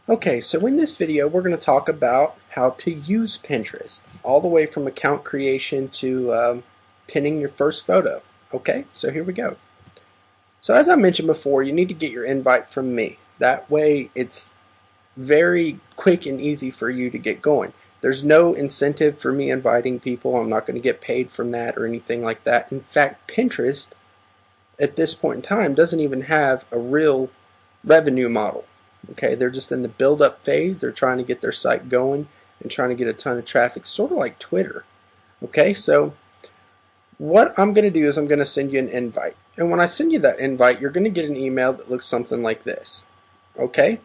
Okay, so in this video we're going to talk about how to use Pinterest, all the way from account creation to pinning your first photo. Okay, so here we go. So as I mentioned before, you need to get your invite from me. That way it's very quick and easy for you to get going. There's no incentive for me inviting people. I'm not going to get paid from that or anything like that. In fact, Pinterest at this point in time doesn't even have a real revenue model. Okay, they're just in the build-up phase. They're trying to get their site going and trying to get a ton of traffic, sort of like Twitter. Okay, so what I'm going to do is I'm going to send you an invite. And when I send you that invite, you're going to get an email that looks something like this. Okay,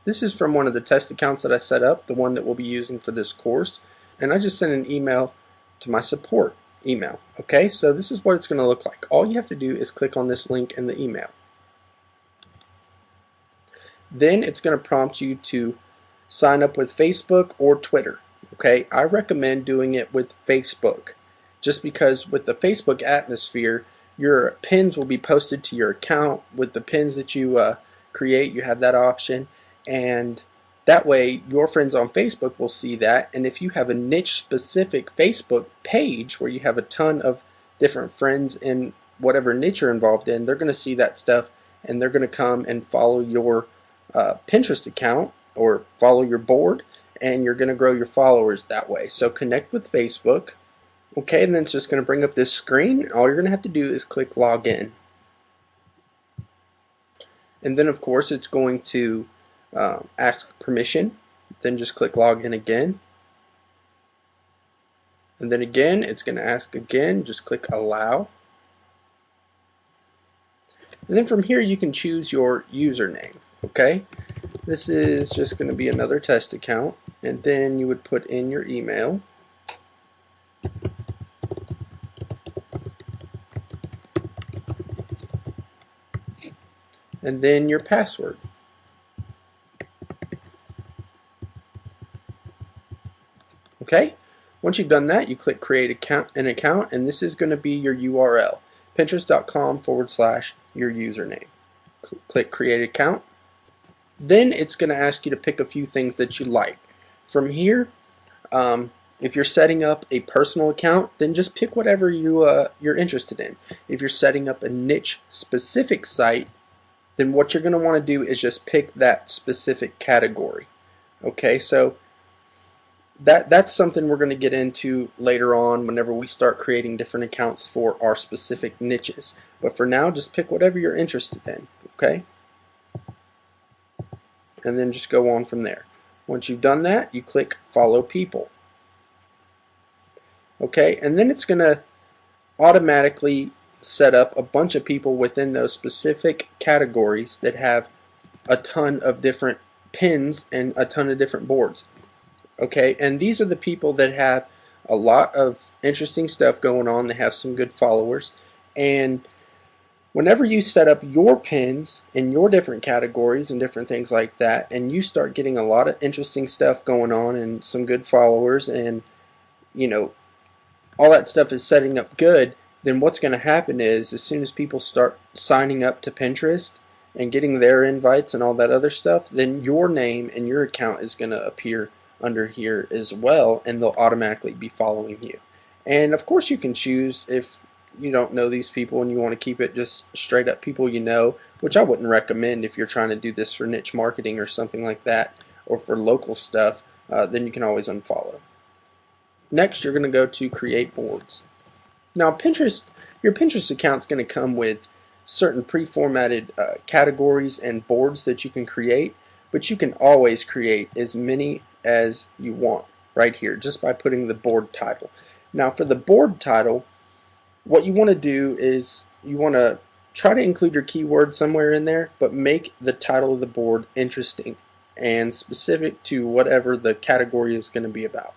this is from one of the test accounts that I set up, the one that we'll be using for this course. And I just sent an email to my support email. Okay, so this is what it's going to look like. All you have to do is click on this link in the email. Then it's going to prompt you to sign up with Facebook or Twitter. Okay, I recommend doing it with Facebook, just because with the Facebook atmosphere, your pins will be posted to your account. With the pins that you create, you have that option, and that way your friends on Facebook will see that. And if you have a niche specific Facebook page where you have a ton of different friends in whatever niche you're involved in, they're going to see that stuff and they're going to come and follow your Pinterest account or follow your board, and you're going to grow your followers that way. So connect with Facebook. Okay, and then it's just going to bring up this screen. All you're going to have to do is click login. And then of course it's going to ask permission. Then just click login again. And then again it's going to ask again, just click allow. And then from here you can choose your username. Okay, this is just going to be another test account, and then you would put in your email. And then your password. Okay, once you've done that, you click create an account, and this is going to be your URL, pinterest.com/your username. Click create account. Then it's going to ask you to pick a few things that you like. From here, if you're setting up a personal account, then just pick whatever you're interested in. If you're setting up a niche specific site, then what you're going to want to do is just pick that specific category. Okay, so that's something we're going to get into later on whenever we start creating different accounts for our specific niches. But for now, just pick whatever you're interested in. Okay, and then just go on from there. Once you've done that, you click follow people. Okay, and then it's going to automatically set up a bunch of people within those specific categories that have a ton of different pins and a ton of different boards. Okay, and these are the people that have a lot of interesting stuff going on. They have some good followers, and whenever you set up your pins in your different categories and different things like that, and you start getting a lot of interesting stuff going on and some good followers, and all that stuff is setting up good, then what's going to happen is as soon as people start signing up to Pinterest and getting their invites and all that other stuff, then your name and your account is going to appear under here as well, and they'll automatically be following you. And of course you can choose if you don't know these people and you want to keep it just straight up people you know, which I wouldn't recommend if you're trying to do this for niche marketing or something like that, or for local stuff. Then you can always unfollow. Next, you're going to go to create boards. Now Pinterest, your Pinterest account is going to come with certain pre-formatted categories and boards that you can create, but you can always create as many as you want right here just by putting the board title. Now for the board title, what you want to do is you want to try to include your keyword somewhere in there, but make the title of the board interesting and specific to whatever the category is going to be about.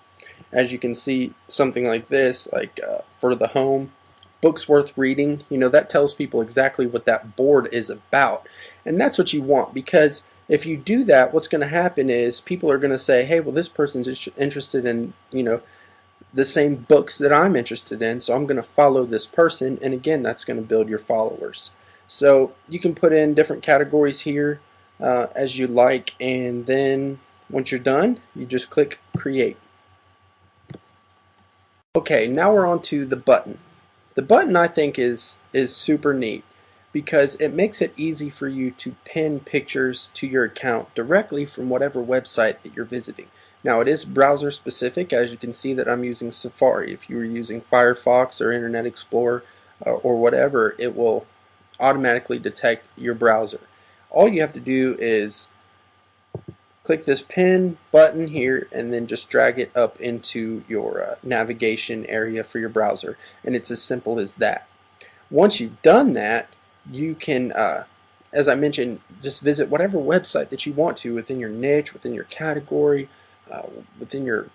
As you can see, something like this, like for the home, books worth reading, that tells people exactly what that board is about. And that's what you want, because if you do that, what's going to happen is people are going to say, hey, well, this person's interested in, the same books that I'm interested in, so I'm going to follow this person, and again, that's going to build your followers. So you can put in different categories here. as you like, and then once you're done, you just click create. Okay, now we're on to the button. The button, I think, is super neat because it makes it easy for you to pin pictures to your account directly from whatever website that you're visiting. Now, it is browser specific, as you can see that I'm using Safari. If you were using Firefox or Internet Explorer or whatever, it will automatically detect your browser. All you have to do is click this pin button here and then just drag it up into your navigation area for your browser, and it's as simple as that. Once you've done that, you can, as I mentioned, just visit whatever website that you want to within your niche, within your category, within your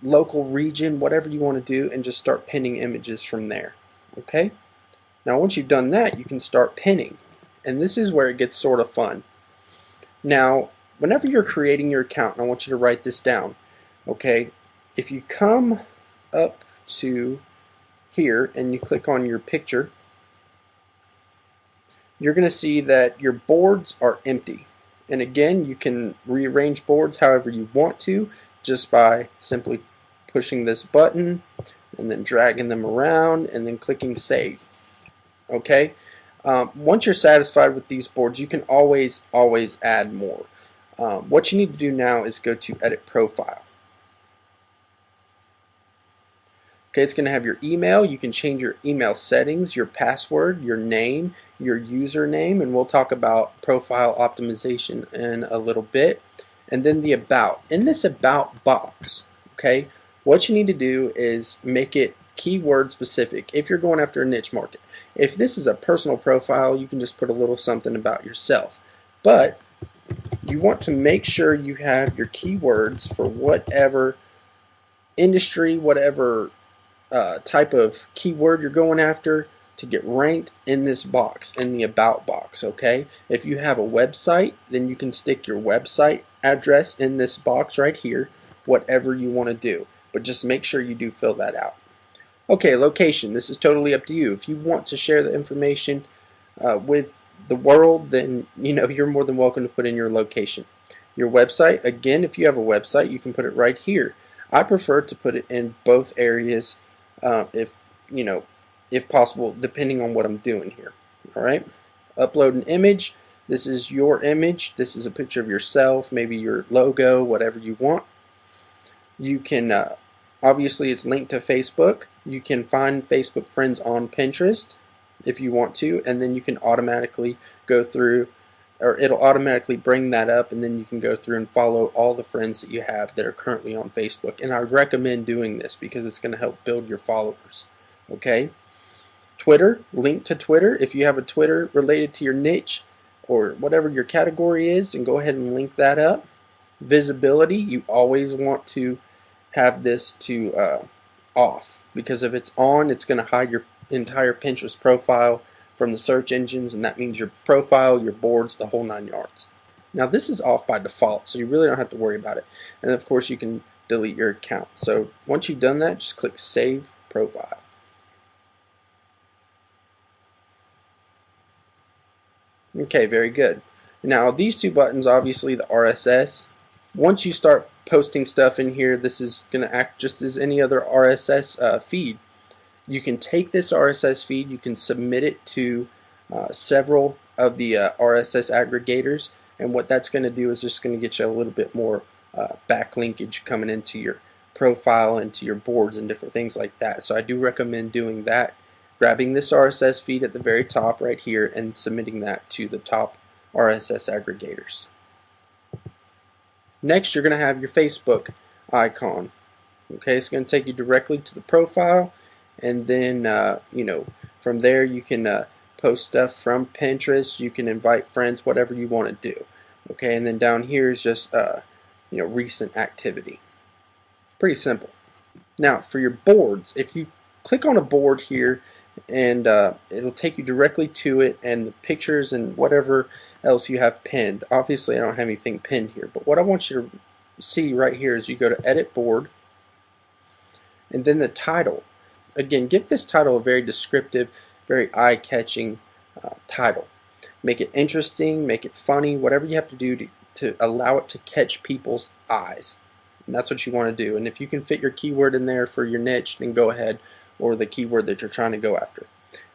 local region, whatever you want to do, and just start pinning images from there. Okay? Now once you've done that, you can start pinning, and this is where it gets sort of fun. Now, whenever you're creating your account, and I want you to write this down, okay, if you come up to here and you click on your picture, you're going to see that your boards are empty. And again, you can rearrange boards however you want to just by simply pushing this button and then dragging them around and then clicking save. Okay? Once you're satisfied with these boards, you can always add more. What you need to do now is go to edit profile. Okay, it's going to have your email. You can change your email settings, your password, your name, your username, and we'll talk about profile optimization in a little bit. And then the about. In this about box, okay, what you need to do is make it keyword specific if you're going after a niche market. If this is a personal profile, you can just put a little something about yourself. But you want to make sure you have your keywords for whatever industry, whatever type of keyword you're going after to get ranked in this box, in the about box. Okay, if you have a website, then you can stick your website address in this box right here, whatever you want to do, but just make sure you do fill that out. Okay, location, this is totally up to you. If you want to share the information with the world, then you're more than welcome to put in your location. Your website, again, if you have a website, you can put it right here. I prefer to put it in both areas if possible, depending on what I'm doing here. All right, upload an image. This is your image. This is a picture of yourself, maybe your logo, whatever you want. You can obviously it's linked to Facebook. You can find Facebook friends on Pinterest if you want to, and then you can automatically go through, or it'll automatically bring that up, and then you can go through and follow all the friends that you have that are currently on Facebook. And I recommend doing this because it's going to help build your followers. Okay, Twitter, link to Twitter. If you have a Twitter related to your niche or whatever your category is, then go ahead and link that up. Visibility, you always want to have this to off, because if it's on, it's going to hide your entire Pinterest profile from the search engines, and that means your profile, your boards, the whole 9 yards. Now this is off by default, so you really don't have to worry about it. And of course you can delete your account. So once you've done that, just click Save Profile. Okay, very good. Now these two buttons, obviously the RSS, once you start posting stuff in here, this is going to act just as any other RSS feed. You can take this RSS feed, you can submit it to several of the RSS aggregators, and what that's going to do is just going to get you a little bit more backlinkage coming into your profile, into your boards and different things like that. So I do recommend doing that, grabbing this RSS feed at the very top right here and submitting that to the top RSS aggregators. Next, you're going to have your Facebook icon. Okay, it's going to take you directly to the profile, and then from there you can post stuff from Pinterest. You can invite friends, whatever you want to do. Okay, and then down here is just recent activity. Pretty simple. Now for your boards, if you click on a board here, and it'll take you directly to it, and the pictures and whatever else you have pinned. Obviously I don't have anything pinned here, but what I want you to see right here is you go to edit board, and then the title. Again, give this title a very descriptive, very eye-catching title. Make it interesting, make it funny, whatever you have to do to allow it to catch people's eyes. And that's what you want to do. And if you can fit your keyword in there for your niche, then go ahead, or the keyword that you're trying to go after.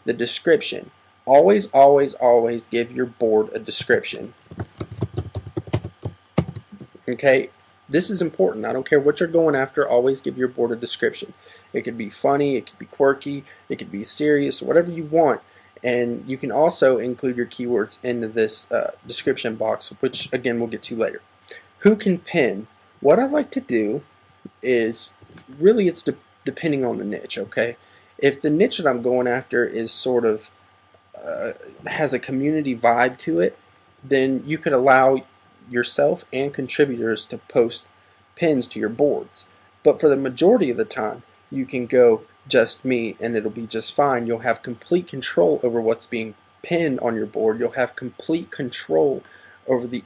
The description. Always, always, always give your board a description. Okay, this is important. I don't care what you're going after, always give your board a description. It could be funny, it could be quirky, it could be serious, whatever you want. And you can also include your keywords into this description box, which again we'll get to later. Who can pin? What I like to do is, really it's depending on the niche, okay? If the niche that I'm going after is sort of has a community vibe to it, then you could allow yourself and contributors to post pins to your boards. But for the majority of the time, you can go just me and it'll be just fine. You'll have complete control over what's being pinned on your board. You'll have complete control over the